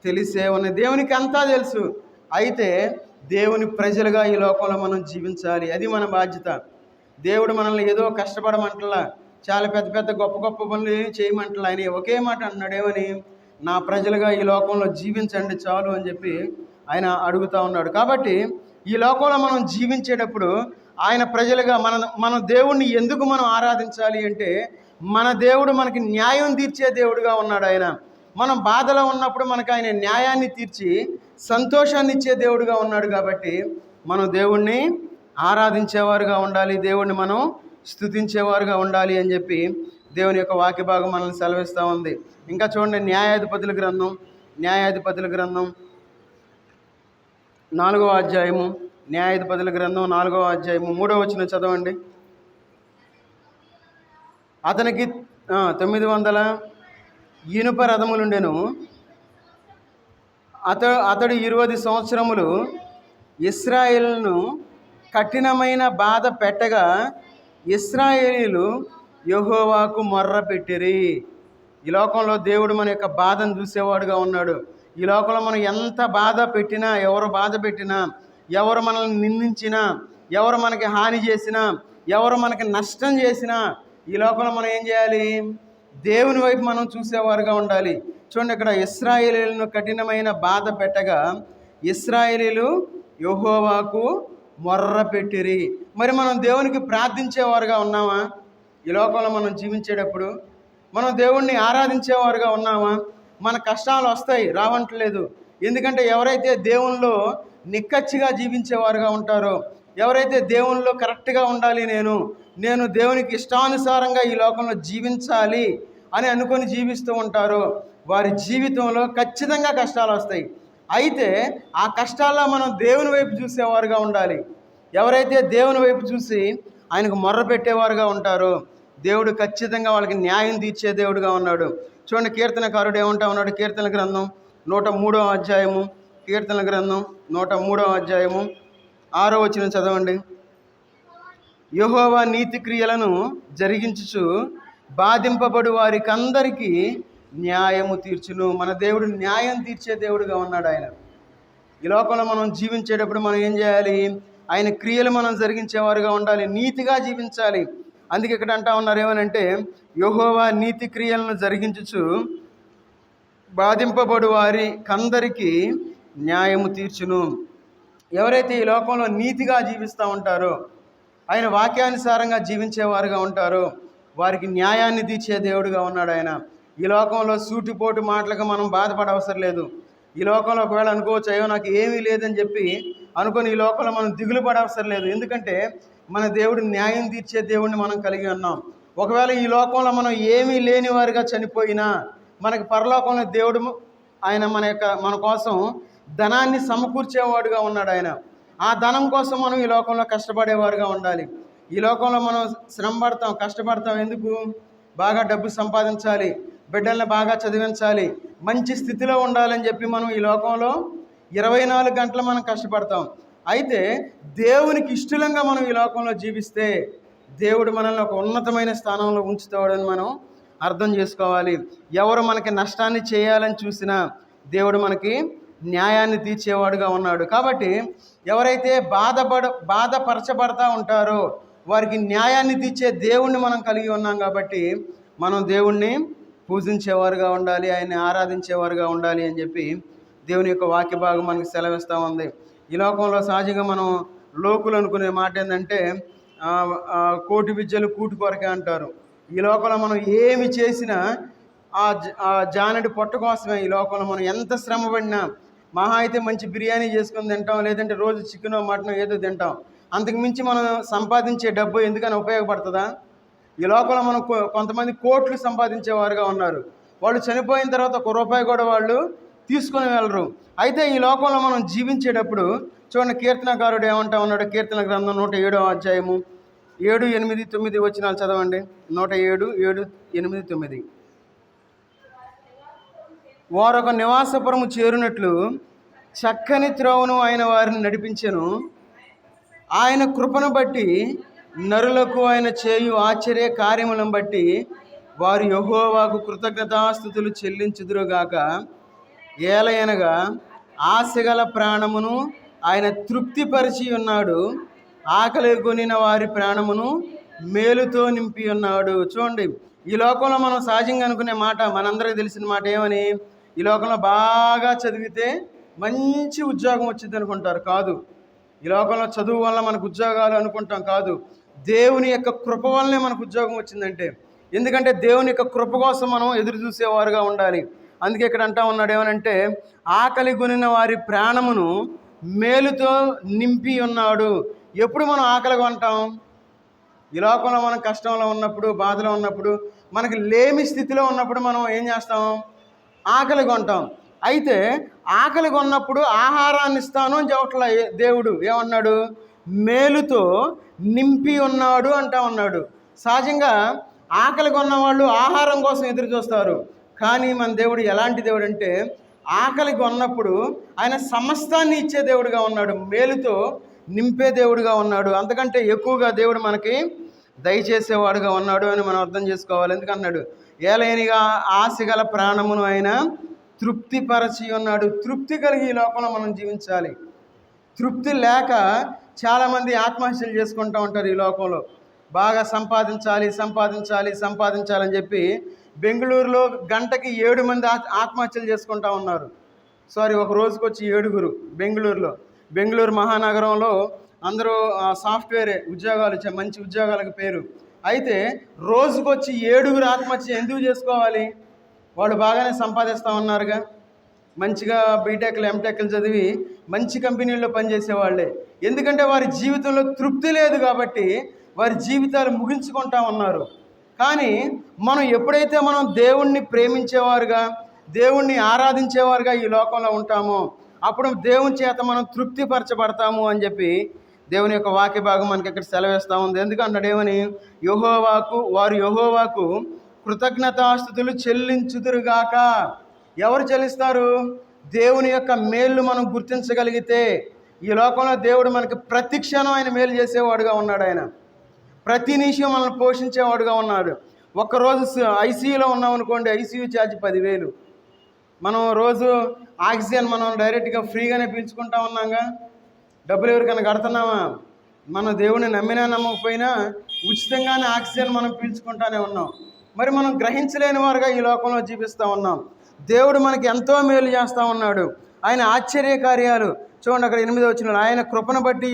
A: తెలిసే ఉన్నాయి. దేవునికి అంతా తెలుసు. అయితే దేవుని ప్రజలుగా ఈ లోకంలో మనం జీవించాలి, అది మన బాధ్యత. దేవుడు మనల్ని ఏదో కష్టపడమంటలా, చాలా పెద్ద పెద్ద గొప్ప గొప్ప పనులు చేయమంటలా. ఆయన ఒకే మాట అన్నాడు, ఏమని? నా ప్రజలుగా ఈ లోకంలో జీవించండి చాలు అని చెప్పి ఆయన అడుగుతూ ఉన్నాడు. కాబట్టి ఈ లోకంలో మనం జీవించేటప్పుడు ఆయన ప్రజలుగా మన దేవుణ్ణి ఎందుకు మనం ఆరాధించాలి అంటే, మన దేవుడు మనకి న్యాయం తీర్చే దేవుడుగా ఉన్నాడు. ఆయన మనం బాధలో ఉన్నప్పుడు మనకు ఆయన న్యాయాన్ని తీర్చి సంతోషాన్ని ఇచ్చే దేవుడుగా ఉన్నాడు. కాబట్టి మనం దేవుణ్ణి ఆరాధించేవారుగా ఉండాలి, దేవుణ్ణి మనం స్తుతించేవారుగా ఉండాలి అని చెప్పి దేవుని యొక్క వాక్య భాగం మనల్ని సెలవిస్తూ ఉంది. ఇంకా చూడండి, న్యాయాధిపతుల గ్రంథం 4వ అధ్యాయము, న్యాయాధిపతుల గ్రంథం 4వ అధ్యాయము 3వ వచనం చదవండి. అతనికి 900 ఇనుప రథములుండెను. అతడు 20 సంవత్సరములు ఇశ్రాయేలును కఠినమైన బాధ పెట్టగా ఇశ్రాయేలీలు యెహోవాకు మొర్ర పెట్టిరి. ఈ లోకంలో దేవుడు మన యొక్క బాధను చూసేవాడుగా ఉన్నాడు. ఈ లోకంలో మనం ఎంత బాధ పెట్టినా, ఎవరు బాధ పెట్టినా, ఎవరు మనల్ని నిందించినా, ఎవరు మనకి హాని చేసినా, ఎవరు మనకి నష్టం చేసినా, ఈ లోకంలో మనం ఏం చేయాలి? దేవుని వైపు మనం చూసేవారుగా ఉండాలి. చూడండి, ఇక్కడ ఇశ్రాయేలీలను కఠినమైన బాధ పెట్టగా ఇశ్రాయేలీలు యెహోవాకు మొర్ర పెట్టిరి. మరి మనం దేవునికి ప్రార్థించేవారుగా ఉన్నామా? ఈ లోకంలో మనం జీవించేటప్పుడు మనం దేవుణ్ణి ఆరాధించేవారుగా ఉన్నామా? మన కష్టాలు వస్తాయి, రావట్లేదు. ఎందుకంటే ఎవరైతే దేవునిలో నిక్కచ్చిగా జీవించేవారుగా ఉంటారో, ఎవరైతే దేవునిలో కరెక్ట్గా ఉండాలి, నేను దేవునికి ఇష్టానుసారంగా ఈ లోకంలో జీవించాలి అని అనుకొని జీవిస్తూ ఉంటారో, వారి జీవితంలో ఖచ్చితంగా కష్టాలు వస్తాయి. అయితే ఆ కష్టాల్లో మనం దేవుని వైపు చూసేవారుగా ఉండాలి. ఎవరైతే దేవుని వైపు చూసి ఆయనకు మొర్ర పెట్టేవారుగా ఉంటారో, దేవుడు ఖచ్చితంగా వాళ్ళకి న్యాయం తీర్చే దేవుడుగా ఉన్నాడు. చూడండి, కీర్తనకారుడు ఏమంటా ఉన్నాడు? కీర్తన గ్రంథం 103వ అధ్యాయము, కీర్తన గ్రంథం 103వ అధ్యాయము 6వ వచనం చదవండి. యెహోవా నీతి క్రియలను జరిగించుచు బాధింపబడు వారికందరికీ న్యాయము తీర్చును. మన దేవుడు న్యాయం తీర్చే దేవుడుగా ఉన్నాడు. ఆయన ఈ లోకంలో మనం జీవించేటప్పుడు మనం ఏం చేయాలి? ఆయన క్రియలు మనం జరిగించేవారుగా ఉండాలి, నీతిగా జీవించాలి. అందుకే ఇక్కడ అంటా ఉన్నారు ఏమనంటే, యెహోవా నీతి క్రియలను జరిగించుచు బాధింపబడు వారికందరికీ న్యాయము తీర్చును. ఎవరైతే ఈ లోకంలో నీతిగా జీవిస్తూ ఉంటారో, ఆయన వాక్యానుసారంగా జీవించేవారుగా ఉంటారో, వారికి న్యాయాన్ని తీర్చే దేవుడుగా ఉన్నాడు ఆయన. ఈ లోకంలో సూటిపోటు మాటలకు మనం బాధపడవసరం లేదు. ఈ లోకంలో ఒకవేళ అనుకోవచ్చు, అయ్యో నాకు ఏమీ లేదని చెప్పి అనుకొని ఈ లోకంలో మనం దిగులు పడవసరం లేదు. ఎందుకంటే మన దేవుడు న్యాయం తీర్చే దేవుడిని మనం కలిగి ఉన్నాం. ఒకవేళ ఈ లోకంలో మనం ఏమీ లేని వారిగా చనిపోయినా, మనకి పరలోకంలో దేవుడు ఆయన మన కోసం ధనాన్ని సమకూర్చేవాడుగా ఉన్నాడు. ఆయన ఆ ధనం కోసం మనం ఈ లోకంలో కష్టపడేవారుగా ఉండాలి. ఈ లోకంలో మనం శ్రమ పడతాం, కష్టపడతాం. ఎందుకు? బాగా డబ్బు సంపాదించాలి, బిడ్డల్ని బాగా చదివించాలి, మంచి స్థితిలో ఉండాలని చెప్పి మనం ఈ లోకంలో 24 గంటలు మనం కష్టపడతాం. అయితే దేవునికి ఇష్టంగా మనం ఈ లోకంలో జీవిస్తే దేవుడు మనల్ని ఒక ఉన్నతమైన స్థానంలో ఉంచుతాడని మనం అర్థం చేసుకోవాలి. ఎవరు మనకి నష్టాన్ని చేయాలని చూసినా దేవుడు మనకి న్యాయాన్ని తీర్చేవాడుగా ఉన్నాడు. కాబట్టి ఎవరైతే బాధపరచబడతా ఉంటారో వారికి న్యాయాన్ని తీర్చే దేవుణ్ణి మనం కలిగి ఉన్నాం. కాబట్టి మనం దేవుణ్ణి పూజించేవారుగా ఉండాలి, ఆయన్ని ఆరాధించేవారుగా ఉండాలి అని చెప్పి దేవుని యొక్క వాక్య భాగం మనకి సెలవిస్తూ ఉంది. ఈ లోకంలో సహజంగా మనం లోకులు అనుకునే మాట ఏంటంటే, కోటి విద్యలు కూటి కొరకే అంటారు. ఈ లోకంలో మనం ఏమి చేసినా ఆ జానడి పొట్ట కోసమే. ఈ లోకంలో మనం ఎంత శ్రమ పడినా, మహా అయితే మంచి బిర్యానీ చేసుకొని తింటాం, లేదంటే రోజు చికెన్ మటన్ ఏదో తింటాం. అంతకు మించి మనం సంపాదించే డబ్బు ఎందుకని ఉపయోగపడుతుందా? ఈ లోకంలో మనం కొంతమంది కోట్లు సంపాదించేవారుగా ఉన్నారు. వాళ్ళు చనిపోయిన తర్వాత ఒక రూపాయి కూడా వాళ్ళు తీసుకొని వెళ్ళరు. అయితే ఈ లోకంలో మనం జీవించేటప్పుడు చూడండి, కీర్తనకారుడు ఏమంటా ఉన్నాడు? కీర్తన గ్రంథం 107వ అధ్యాయము 7, 8, 9 వచనాలు చదవండి. 107, 7, 8, 9. వారొక నివాసపురము చేరునట్లు చక్కని త్రోవను ఆయన వారిని నడిపించెను. ఆయన కృపను బట్టి నరులకు ఆయన చేయు ఆశ్చర్య కార్యములను బట్టి వారు యెహోవాకు కృతజ్ఞతాస్తుతులు చెల్లించుదురుగాక. ఏలయనగా ఆశగల ప్రాణమును ఆయన తృప్తిపరిచి ఉన్నాడు, ఆకలి కొనిన వారి ప్రాణమును మేలుతో నింపి ఉన్నాడు. చూడండి, ఈ లోకంలో మనం సహజంగా అనుకునే మాట, మనందరికీ తెలిసిన మాట ఏమని? ఈ లోకంలో బాగా చదివితే మంచి ఉద్యోగం వచ్చింది అనుకుంటారు. కాదు. ఈ లోకంలో చదువు వల్ల మనకు ఉద్యోగాలు అనుకుంటాం. కాదు. దేవుని యొక్క కృప వల్లనే మనకు ఉద్యోగం వచ్చిందంటే. ఎందుకంటే దేవుని యొక్క కృప కోసం మనం ఎదురు చూసేవారుగా ఉండాలి. అందుకే ఇక్కడ అంటా ఉన్నాడు ఏమనంటే, ఆకలి కొనిన వారి ప్రాణమును మేలుతో నింపి ఉన్నాడు. ఎప్పుడు మనం ఆకలి కొంటాం? ఈ లోకంలో మనం కష్టంలో ఉన్నప్పుడు, బాధలో ఉన్నప్పుడు, మనకి లేమి స్థితిలో ఉన్నప్పుడు మనం ఏం చేస్తాం? ఆకలి కొంటాం. అయితే ఆకలి కొన్నప్పుడు ఆహారాన్ని ఇస్తాను అని చెప్పట్లా దేవుడు. ఏమన్నాడు? మేలుతో నింపి ఉన్నాడు అంటా ఉన్నాడు. సహజంగా ఆకలి కొన్న వాళ్ళు ఆహారం కోసం ఎదురు చూస్తారు. కానీ మన దేవుడు ఎలాంటి దేవుడు అంటే, ఆకలి కొన్నప్పుడు ఆయన సమస్తాన్ని ఇచ్చే దేవుడుగా ఉన్నాడు, మేలుతో నింపే దేవుడుగా ఉన్నాడు. అంతకంటే ఎక్కువగా దేవుడు మనకి దయచేసేవాడుగా ఉన్నాడు అని మనం అర్థం చేసుకోవాలి. ఎందుకన్నాడు? ఏలయనిగా ఆశగల ప్రాణమును ఆయన తృప్తిపరచి ఉన్నాడు. తృప్తి కలిగి ఈ లోకంలో మనం జీవించాలి. తృప్తి లేక చాలామంది ఆత్మహత్యలు చేసుకుంటూ ఉంటారు. ఈ లోకంలో బాగా సంపాదించాలి సంపాదించాలి సంపాదించాలని చెప్పి బెంగళూరులో గంటకి 7 మంది ఆత్మహత్యలు చేసుకుంటూ ఉన్నారు. ఒక రోజుకి వచ్చి 7. బెంగళూరు మహానగరంలో అందరూ సాఫ్ట్వేరే ఉద్యోగాలు, మంచి ఉద్యోగాలకు పేరు. అయితే రోజుకొచ్చి 7 ఆత్మహత్య ఎందుకు చేసుకోవాలి? వాళ్ళు బాగానే సంపాదిస్తూ ఉన్నారుగా. మంచిగా బీటెక్లు ఎంటెక్లు చదివి మంచి కంపెనీల్లో పనిచేసేవాళ్ళే. ఎందుకంటే వారి జీవితంలో తృప్తి లేదు కాబట్టి వారి జీవితాలు ముగించుకుంటా ఉన్నారు. కానీ మనం ఎప్పుడైతే మనం దేవుణ్ణి ప్రేమించేవారుగా, దేవుణ్ణి ఆరాధించేవారుగా ఈ లోకంలో ఉంటామో, అప్పుడు దేవుని చేత మనం తృప్తిపరచబడతాము అని చెప్పి దేవుని యొక్క వాక్య భాగం మనకి ఇక్కడ సెలవేస్తూ ఉంది. ఎందుకన్నాడు ఏమని? వారు యెహోవాకు కృతజ్ఞతాస్తుతులు చెల్లించుదురుగాక. ఎవరు చెల్లిస్తారు? దేవుని యొక్క మేలు మనం గుర్తించగలిగితే. ఈ లోకంలో దేవుడు మనకి ప్రతి క్షణం ఆయన మేలు చేసేవాడుగా ఉన్నాడు. ఆయన ప్రతి నిమిషం మనల్ని పోషించేవాడుగా ఉన్నాడు. ఒక్కరోజు ఐసీయూలో ఉన్నాం అనుకోండి, ఐసీయూ ఛార్జ్ 10,000. మనం రోజు ఆక్సిజన్ మనం డైరెక్ట్గా ఫ్రీగానే పీల్చుకుంటా ఉన్నాగా. డబ్బులు ఎవరికైనా కడుతున్నామా? మన దేవుని నమ్మినా నమ్మకపోయినా ఉచితంగానే ఆక్సిజన్ మనం పీల్చుకుంటానే ఉన్నాం. మరి మనం గ్రహించలేని వారుగా ఈ లోకంలో జీవిస్తూ ఉన్నాం. దేవుడు మనకి ఎంతో మేలు చేస్తూ ఉన్నాడు. ఆయన ఆశ్చర్య కార్యాలు చూడండి, అక్కడ 8వ వచనంలో, ఆయన కృపను బట్టి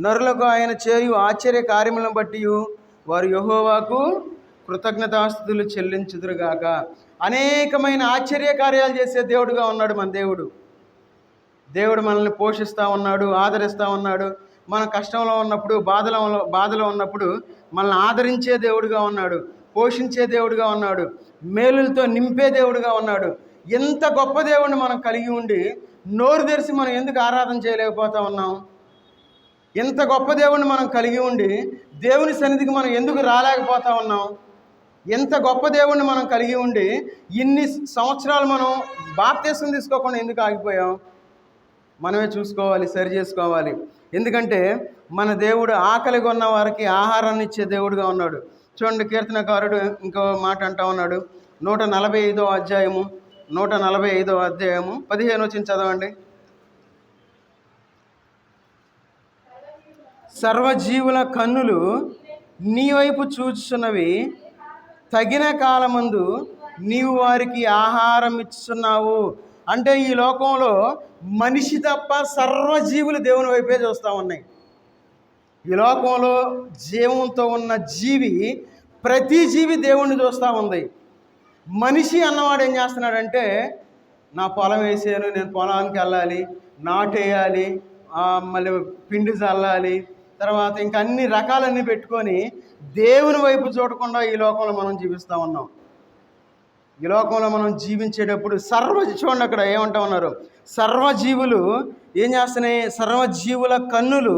A: నరులకు ఆయన చేయు ఆశ్చర్య కార్యములను బట్టి వారు యెహోవాకు కృతజ్ఞతాస్తుతులు చెల్లించుదురుగాక. అనేకమైన ఆశ్చర్య కార్యాలు చేసే దేవుడుగా ఉన్నాడు మన దేవుడు. దేవుడు మనల్ని పోషిస్తూ ఉన్నాడు, ఆదరిస్తూ ఉన్నాడు. మన కష్టంలో ఉన్నప్పుడు, బాధలో ఉన్నప్పుడు మనల్ని ఆదరించే దేవుడుగా ఉన్నాడు, పోషించే దేవుడుగా ఉన్నాడు, మేలులతో నింపే దేవుడుగా ఉన్నాడు. ఎంత గొప్ప దేవుడిని మనం కలిగి ఉండి నోరు తెరిచి మనం ఎందుకు ఆరాధన చేయలేకపోతా ఉన్నాం? ఎంత గొప్ప దేవుడిని మనం కలిగి ఉండి దేవుని సన్నిధికి మనం ఎందుకు రాలేకపోతా ఉన్నాం? ఎంత గొప్ప దేవుడిని మనం కలిగి ఉండి ఇన్ని సంవత్సరాలు మనం బాప్తిసం తీసుకోకుండా ఎందుకు ఆగిపోయాం? మనమే చూసుకోవాలి, సరి చేసుకోవాలి. ఎందుకంటే మన దేవుడు ఆకలి కొన్న వారికి ఆహారాన్ని ఇచ్చే దేవుడుగా ఉన్నాడు. చూడండి, కీర్తనకారుడు ఇంకో మాట అంటా ఉన్నాడు. 145వ అధ్యాయము 15 వచనం చదవండి. సర్వజీవుల కన్నులు నీ వైపు చూచుచున్నవి, తగిన కాలమందు నీవు వారికి ఆహారం ఇస్తున్నావు. అంటే ఈ లోకంలో మనిషి తప్ప సర్వజీవులు దేవుని వైపే చూస్తూ ఉన్నాయి. ఈ లోకంలో జీవంతో ఉన్న జీవి, ప్రతి జీవి దేవుణ్ణి చూస్తూ ఉంది. మనిషి అన్నవాడు ఏం చేస్తున్నాడంటే నా పొలం వేసాను, నేను పొలానికి వెళ్ళాలి, నాటేయాలి, మళ్ళీ పిండి చల్లాలి, తర్వాత ఇంకా అన్ని రకాలన్నీ పెట్టుకొని దేవుని వైపు చూడకుండా ఈ లోకంలో మనం జీవిస్తూ ఉన్నాం. ఈ లోకంలో మనం జీవించేటప్పుడు చూడండి అక్కడ ఏమంటా ఉన్నారు, సర్వజీవులు ఏం చేస్తున్నాయి, సర్వజీవుల కన్నులు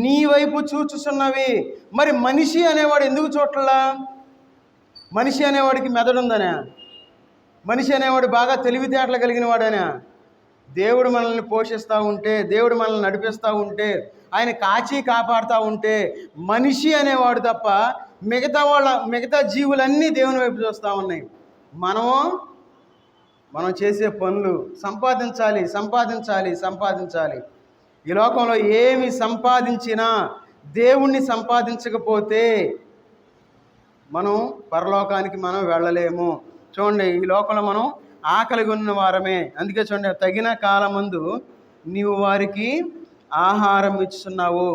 A: నీ వైపు చూచుచున్నవి. మరి మనిషి అనేవాడు ఎందుకు చూడట్లా? మనిషి అనేవాడికి మెదడుందనే? మనిషి అనేవాడు బాగా తెలివితేటలు కలిగిన వాడనే? దేవుడు మనల్ని పోషిస్తూ ఉంటే, దేవుడు మనల్ని నడిపిస్తూ ఉంటే, ఆయన కాచి కాపాడుతూ ఉంటే మనిషి అనేవాడు తప్ప మిగతా జీవులన్నీ దేవుని వైపు చూస్తూ ఉన్నాయి. మనం చేసే పనులు సంపాదించాలి సంపాదించాలి సంపాదించాలి. ఈ లోకంలో ఏమి సంపాదించినా దేవుణ్ణి సంపాదించకపోతే మనం పరలోకానికి మనం వెళ్ళలేము. చూడండి, ఈ లోకంలో మనం ఆకలిగా ఉన్న వారమే. అందుకే చూడండి, తగిన కాలమందు నీవు వారికి ఆహారం ఇస్తున్నావు.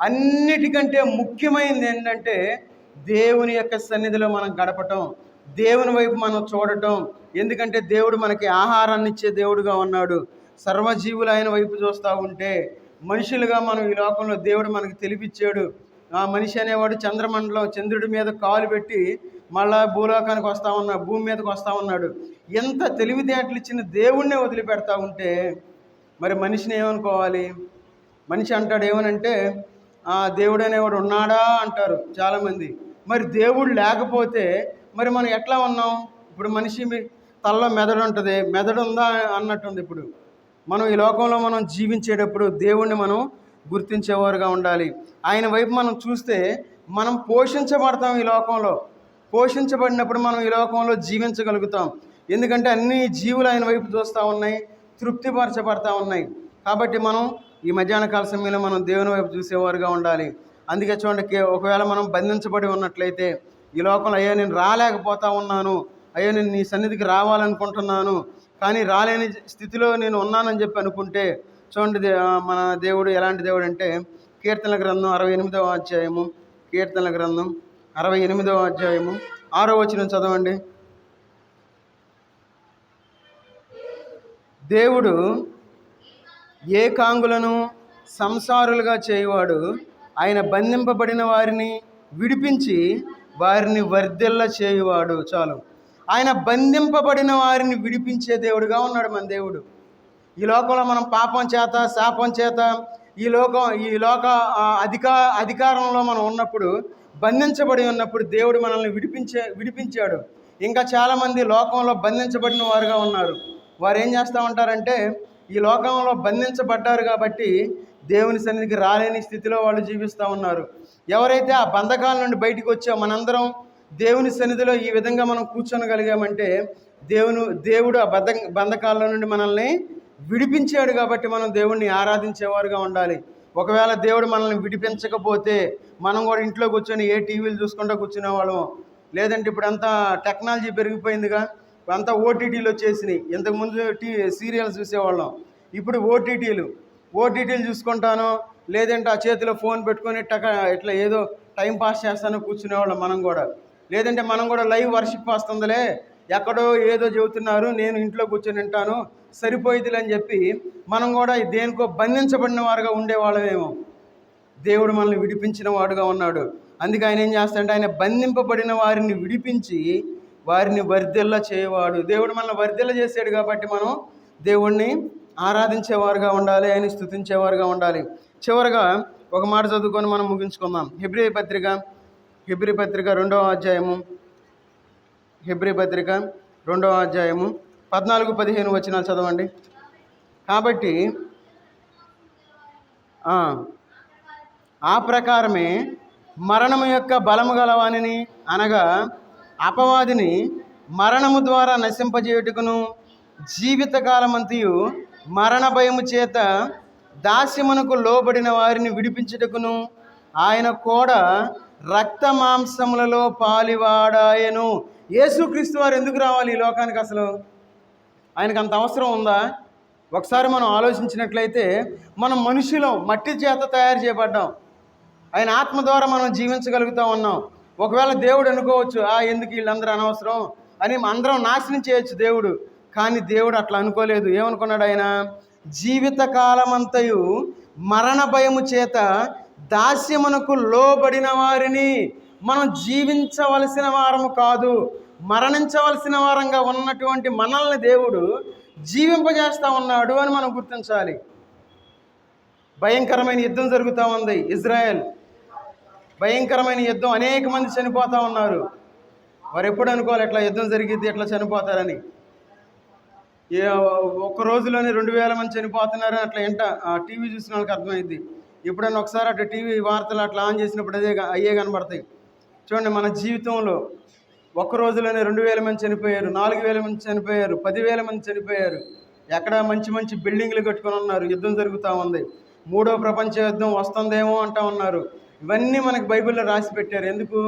A: అన్నిటికంటే ముఖ్యమైనది ఏంటంటే దేవుని యొక్క సన్నిధిలో మనం గడపటం, దేవుని వైపు మనం చూడటం. ఎందుకంటే దేవుడు మనకి ఆహారాన్ని ఇచ్చే దేవుడుగా ఉన్నాడు. సర్వజీవులు ఆయన వైపు చూస్తూ ఉంటే మనుషులుగా మనం ఈ లోకంలో దేవుడు మనకి తెలిపిచ్చాడు. ఆ మనిషి అనేవాడు చంద్రుడి మీద కాలు పెట్టి మళ్ళా భూలోకానికి భూమి మీదకి వస్తూ ఉన్నాడు. ఎంత తెలివితేటలు ఇచ్చిన దేవుణ్ణే వదిలిపెడతా ఉంటే మరి మనిషిని ఏమనుకోవాలి? మనిషి అంటాడు ఏమనంటే దేవుడు అనేవాడు ఉన్నాడా అంటారు చాలామంది. మరి దేవుడు లేకపోతే మరి మనం ఎట్లా ఉన్నాం? ఇప్పుడు మనిషి తలలో మెదడు ఉంటుంది, మెదడు ఉందా అన్నట్టుంది. ఇప్పుడు మనం ఈ లోకంలో మనం జీవించేటప్పుడు దేవుణ్ణి మనం గుర్తించేవారుగా ఉండాలి. ఆయన వైపు మనం చూస్తే మనం పోషించబడతాం. ఈ లోకంలో పోషించబడినప్పుడు మనం ఈ లోకంలో జీవించగలుగుతాం. ఎందుకంటే అన్ని జీవులు ఆయన వైపు చూస్తూ ఉన్నాయి, తృప్తిపరచబడతా ఉన్నాయి. కాబట్టి మనం ఈ మధ్యాహ్న కాల సమయంలో మనం దేవుని వైపు చూసేవారుగా ఉండాలి. అందుకే చూడండి, ఒకవేళ మనం బంధించబడి ఉన్నట్లయితే ఈ లోకంలో అయ్యా నేను రాలేకపోతా ఉన్నాను, అయ్యా నేను నీ సన్నిధికి రావాలనుకుంటున్నాను కానీ రాలేని స్థితిలో నేను ఉన్నానని చెప్పి అనుకుంటే చూడండి, మన దేవుడు ఎలాంటి దేవుడు అంటే కీర్తనల గ్రంథం 68వ అధ్యాయము, కీర్తనల గ్రంథం 68వ అధ్యాయము 6వ వచనం చదవండి. దేవుడు ఏకాంగులను సంసారులుగా చేయువాడు, ఆయన బంధింపబడిన వారిని విడిపించి వారిని వర్ధిల్ల చేయువాడు. చాలు, ఆయన బంధింపబడిన వారిని విడిపించే దేవుడుగా ఉన్నాడు మన దేవుడు. ఈ లోకంలో మనం పాపం చేత శాపం చేత ఈ లోక అధికారంలో మనం ఉన్నప్పుడు, బంధించబడి ఉన్నప్పుడు దేవుడు మనల్ని విడిపించాడు. ఇంకా చాలామంది లోకంలో బంధించబడిన వారుగా ఉన్నారు. వారు ఏం చేస్తూ ఉంటారంటే ఈ లోకంలో బంధించబడ్డారు కాబట్టి దేవుని సన్నిధికి రాలేని స్థితిలో వాళ్ళు జీవిస్తూ ఉన్నారు. ఎవరైతే ఆ బంధకాల నుండి బయటికి వచ్చామో మనందరం దేవుని సన్నిధిలో ఈ విధంగా మనం కూర్చొనగలిగామంటే దేవుడు ఆ బంధకాల నుండి మనల్ని విడిపించాడు కాబట్టి మనం దేవుణ్ణి ఆరాధించేవారుగా ఉండాలి. ఒకవేళ దేవుడు మనల్ని విడిపించకపోతే మనం కూడా ఇంట్లో కూర్చొని ఏ టీవీలు చూసుకుంటూ కూర్చునేవాళ్ళం. లేదంటే ఇప్పుడు అంతా టెక్నాలజీ పెరిగిపోయిందిగా, అంతా ఓటీటీలు వచ్చేసినాయి. ఇంతకుముందు సీరియల్స్ చూసేవాళ్ళం, ఇప్పుడు ఓటీటీలు చూసుకుంటాను. లేదంటే ఆ చేతిలో ఫోన్ పెట్టుకొని ఇట్లా ఏదో టైం పాస్ చేస్తాను కూర్చునేవాళ్ళం మనం కూడా. లేదంటే మనం కూడా లైవ్ వర్షిప్ వస్తుందిలే, ఎక్కడో ఏదో చెబుతున్నారు, నేను ఇంట్లో కూర్చొని వింటాను సరిపోయిద్దిలే అని చెప్పి మనం కూడా దేనికో బంధించబడిన వారుగా ఉండేవాళ్ళమేమో. దేవుడు మనల్ని విడిపించిన వాడుగా ఉన్నాడు. అందుకే ఆయన ఏం చేస్తాడంటే ఆయన బంధింపబడిన వారిని విడిపించి వారిని వర్ధిల్ల చేయవాడు. దేవుడు మనల్ని వర్ధిల్ల చేశాడు కాబట్టి మనం దేవుణ్ణి ఆరాధించేవారుగా ఉండాలి, ఆయన స్తుతించేవారుగా ఉండాలి. చివరగా ఒక మాట చదువుకొని మనం ముగించుకుందాం. హెబ్రీ పత్రిక 2వ అధ్యాయము, హెబ్రీ పత్రిక 2వ అధ్యాయము 14-15 వచనాలు చదవండి. కాబట్టి ఆ ప్రకారమే మరణము యొక్క బలము గలవానిని అనగా అపవాదిని మరణము ద్వారా నశింపజేయుటకును జీవితకాలమంతయు మరణ భయము చేత దాస్యమునకు లోబడిన వారిని విడిపించుటకును ఆయన కూడా రక్త మాంసములలో పాలివాడాయను. యేసుక్రీస్తు వారు ఎందుకు రావాలి ఈ లోకానికి? అసలు ఆయనకు అంత అవసరం ఉందా? ఒకసారి మనం ఆలోచించినట్లయితే మనం మనుషులం, మట్టి చేత తయారు చేయబడ్డాం. ఆయన ఆత్మ ద్వారా మనం జీవించగలుగుతూ ఉన్నాం. ఒకవేళ దేవుడు అనుకోవచ్చు ఎందుకు వీళ్ళందరూ అనవసరం అని అందరం నాశనం చేయొచ్చు దేవుడు. కానీ దేవుడు అట్లా అనుకోలేదు. ఏమనుకున్నాడు ఆయన? జీవితకాలమంతయు మరణ భయము చేత దాస్యమునకు లోబడిన వారిని, మనం జీవించవలసిన వారము కాదు, మరణించవలసిన వారంగా ఉన్నటువంటి మనల్ని దేవుడు జీవింపజేస్తూ ఉన్నాడు అని మనం గుర్తించాలి. భయంకరమైన యుద్ధం జరుగుతూ ఉంది. ఇజ్రాయెల్ భయంకరమైన యుద్ధం, అనేక మంది చనిపోతూ ఉన్నారు. వారు ఎప్పుడు అనుకోవాలి ఎట్లా యుద్ధం జరిగిద్ది, ఎట్లా చనిపోతారని. ఒక్క రోజులోనే 2000 మంది చనిపోతున్నారు అట్లా టీవీ చూసిన వాళ్ళకి అర్థమైంది. ఎప్పుడైనా ఒకసారి అట్లా టీవీ వార్తలు అట్లా ఆన్ చేసినప్పుడు అయ్యే కనబడతాయి. చూడండి, మన జీవితంలో ఒక్క రోజులోనే 2000 మంది చనిపోయారు, 4000 మంది చనిపోయారు, 10,000 మంది చనిపోయారు. ఎక్కడ మంచి మంచి బిల్డింగ్లు కట్టుకొని ఉన్నారు, యుద్ధం జరుగుతూ ఉంది, 3వ ప్రపంచ యుద్ధం వస్తుందేమో అంటూ ఉన్నారు. ఇవన్నీ మనకి బైబిల్లో రాసి పెట్టారు. ఎందుకు?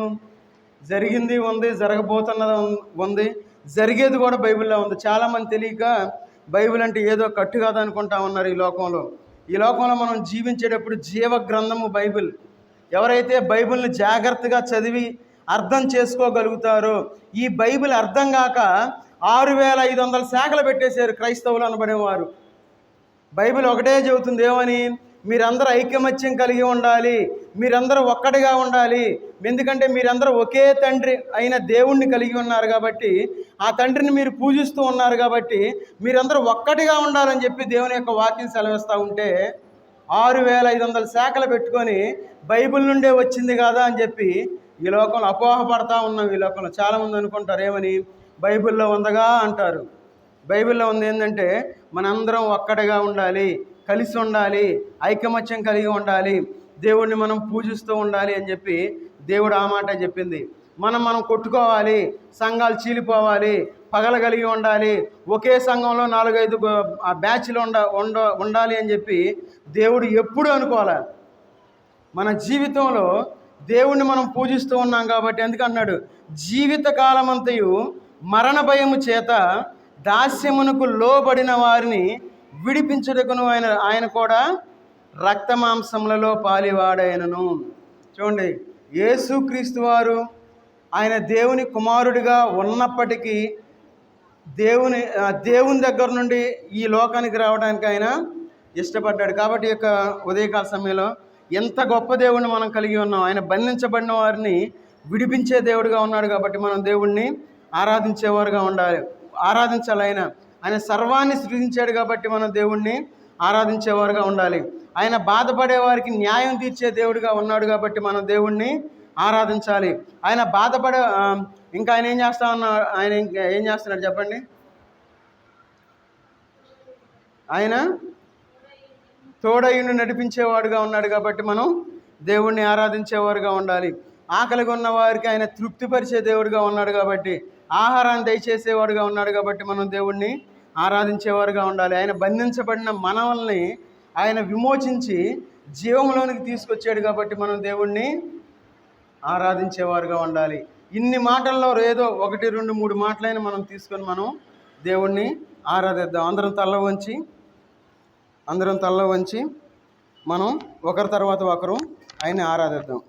A: జరిగింది ఉంది, జరగబోతున్నది ఉంది, జరిగేది కూడా బైబిల్లో ఉంది. చాలామంది తెలియక బైబిల్ అంటే ఏదో కట్టు కాదు అనుకుంటా ఉన్నారు. ఈ లోకంలో మనం జీవించేటప్పుడు జీవ గ్రంథము బైబిల్. ఎవరైతే బైబిల్ని జాగ్రత్తగా చదివి అర్థం చేసుకోగలుగుతారో, ఈ బైబిల్ అర్థం కాక 6500 శాఖలు పెట్టేశారు క్రైస్తవులు అనబడేవారు. బైబిల్ ఒకటే చెబుతుంది, ఏమని? మీరందరూ ఐకమత్యం కలిగి ఉండాలి, మీరందరూ ఒక్కటిగా ఉండాలి. ఎందుకంటే మీరందరూ ఒకే తండ్రి అయిన దేవుణ్ణి కలిగి ఉన్నారు కాబట్టి, ఆ తండ్రిని మీరు పూజిస్తూ ఉన్నారు కాబట్టి మీరందరూ ఒక్కటిగా ఉండాలని చెప్పి దేవుని యొక్క వాక్యం సెలవిస్తూ ఉంటే 6500 శాఖలు పెట్టుకొని బైబిల్ నుండే వచ్చింది కాదా అని చెప్పి ఈ లోకంలో అపోహపడతా ఉన్నాం. ఈ లోకంలో చాలామంది అనుకుంటారు, ఏమని? బైబిల్లో ఉందగా అంటారు. బైబిల్లో ఉంది ఏంటంటే మనందరం ఒక్కటిగా ఉండాలి, కలిసి ఉండాలి, ఐకమత్యం కలిగి ఉండాలి, దేవుణ్ణి మనం పూజిస్తూ ఉండాలి అని చెప్పి దేవుడు ఆ మాట చెప్పింది. మనం కొట్టుకోవాలి, సంఘాలు చీలిపోవాలి, పగల కలిగి ఉండాలి, ఒకే సంఘంలో 4-5 బ్యాచ్లు ఉండాలి అని చెప్పి దేవుడు ఎప్పుడు అనుకోవాలి. మన జీవితంలో దేవుణ్ణి మనం పూజిస్తూ ఉన్నాం కాబట్టి ఎందుకన్నాడు? జీవితకాలమంతయు మరణ భయము చేత దాస్యమునకు లోబడిన వారిని విడిపించుటకును ఆయన కూడా రక్తమాంసములలో పాలివాడైనను. చూడండి, యేసుక్రీస్తు వారు ఆయన దేవుని కుమారుడిగా ఉన్నప్పటికీ దేవుని దగ్గర నుండి ఈ లోకానికి రావడానికి ఆయన ఇష్టపడ్డాడు. కాబట్టి యొక్క ఉదయకాల సమయంలో ఎంత గొప్ప దేవుడిని మనం కలిగి ఉన్నాం. ఆయన బంధించబడిన వారిని విడిపించే దేవుడిగా ఉన్నాడు కాబట్టి మనం దేవుణ్ణి ఆరాధించేవారుగా ఆరాధించాలి. ఆయన సర్వాన్ని సృజించాడు కాబట్టి మనం దేవుణ్ణి ఆరాధించేవారుగా ఉండాలి. ఆయన బాధపడే వారికి న్యాయం తీర్చే దేవుడిగా ఉన్నాడు కాబట్టి మనం దేవుణ్ణి ఆరాధించాలి. ఆయన ఇంకా ఆయన ఏం చేస్తా ఉన్నాడు? ఆయన ఇంకా ఏం చేస్తున్నాడు చెప్పండి? ఆయన తోడయ్యుండి నడిపించేవాడుగా ఉన్నాడు కాబట్టి మనం దేవుణ్ణి ఆరాధించేవారుగా ఉండాలి. ఆకలిగా ఉన్న వారికి ఆయన తృప్తిపరిచే దేవుడిగా ఉన్నాడు కాబట్టి, ఆహారాన్ని దయచేసేవాడుగా ఉన్నాడు కాబట్టి మనం దేవుణ్ణి ఆరాధించేవారుగా ఉండాలి. ఆయన బంధించబడిన మనల్ని ఆయన విమోచించి జీవంలోనికి తీసుకొచ్చాడు కాబట్టి మనం దేవుణ్ణి ఆరాధించేవారుగా ఉండాలి. ఇన్ని మాటల్లో ఏదో 1, 2, 3 మాటలైనా మనం తీసుకొని మనం దేవుణ్ణి ఆరాధిద్దాం. అందరం తల్ల వంచి మనం ఒకరి తర్వాత ఒకరు ఆయన్ని ఆరాధిద్దాం.